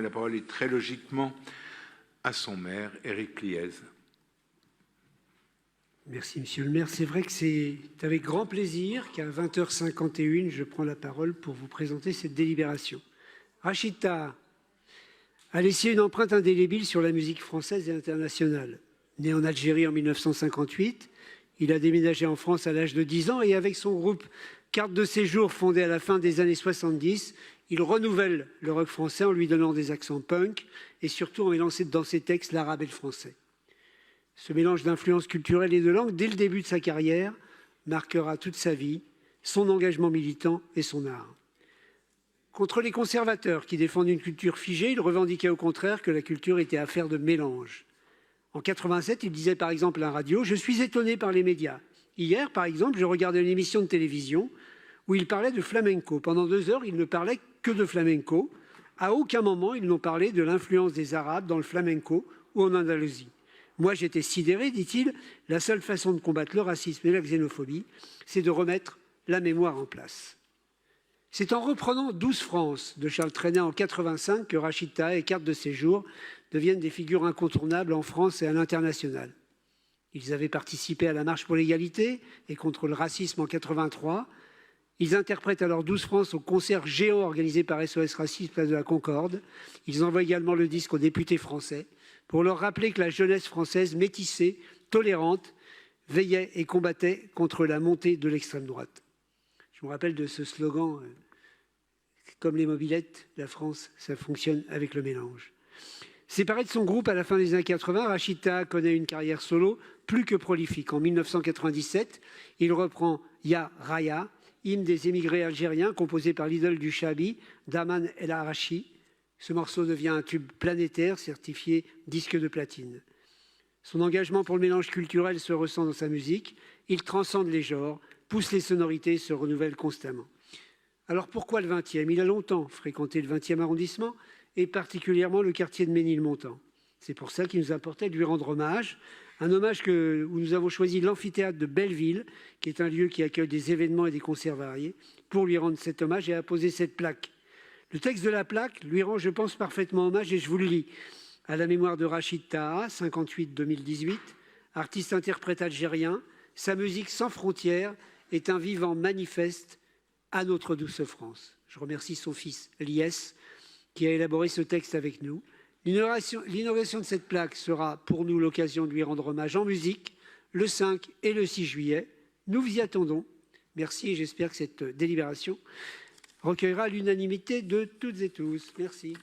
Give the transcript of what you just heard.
La parole est très logiquement à son maire, Éric Liez. Merci, monsieur le maire. C'est vrai que c'est avec grand plaisir qu'à 20h51, je prends la parole pour vous présenter cette délibération. Rachid Taha a laissé une empreinte indélébile sur la musique française et internationale. Né en Algérie en 1958, il a déménagé en France à l'âge de 10 ans et avec son groupe Carte de séjour fondé à la fin des années 70, il renouvelle le rock français en lui donnant des accents punk et surtout en mélangeant dans ses textes l'arabe et le français. Ce mélange d'influences culturelles et de langues, dès le début de sa carrière, marquera toute sa vie, son engagement militant et son art. Contre les conservateurs qui défendent une culture figée, il revendiquait au contraire que la culture était affaire de mélange. En 87, il disait par exemple à la radio « Je suis étonné par les médias. Hier, par exemple, je regardais une émission de télévision où il parlait de flamenco. Pendant 2 heures, il ne parlait que de flamenco. À aucun moment, ils n'ont parlé de l'influence des Arabes dans le flamenco ou en Andalousie. Moi, j'étais sidéré, dit-il. La seule façon de combattre le racisme et la xénophobie, c'est de remettre la mémoire en place. » C'est en reprenant 12 France de Charles Trenet en 85 que Rachid Taha et Carte de séjour deviennent des figures incontournables en France et à l'international. Ils avaient participé à la marche pour l'égalité et contre le racisme en 83. Ils interprètent alors 12 France au concert géant organisé par SOS Racisme Place de la Concorde. Ils envoient également le disque aux députés français pour leur rappeler que la jeunesse française métissée, tolérante, veillait et combattait contre la montée de l'extrême droite. Je me rappelle de ce slogan, comme les mobylettes, la France, ça fonctionne avec le mélange. Séparé de son groupe à la fin des années 80, Rachid Taha connaît une carrière solo plus que prolifique. En 1997, il reprend Ya Raya, hymne des émigrés algériens, composé par l'idole du Chabi, Daman El Arachi. Ce morceau devient un tube planétaire, certifié disque de platine. Son engagement pour le mélange culturel se ressent dans sa musique. Il transcende les genres, pousse les sonorités et se renouvelle constamment. Alors pourquoi le 20e? Il a longtemps fréquenté le 20e arrondissement et particulièrement le quartier de Ménilmontant. C'est pour ça qu'il nous importait de lui rendre hommage. Un hommage où nous avons choisi l'amphithéâtre de Belleville, qui est un lieu qui accueille des événements et des concerts variés, pour lui rendre cet hommage et apposer cette plaque. Le texte de la plaque lui rend, je pense, parfaitement hommage et je vous le lis. À la mémoire de Rachid Taha, 58-2018, artiste-interprète algérien, sa musique sans frontières est un vivant manifeste à notre douce France. Je remercie son fils Lies qui a élaboré ce texte avec nous. L'inauguration de cette plaque sera pour nous l'occasion de lui rendre hommage en musique le 5 et le 6 juillet. Nous vous y attendons. Merci et j'espère que cette délibération recueillera l'unanimité de toutes et tous. Merci.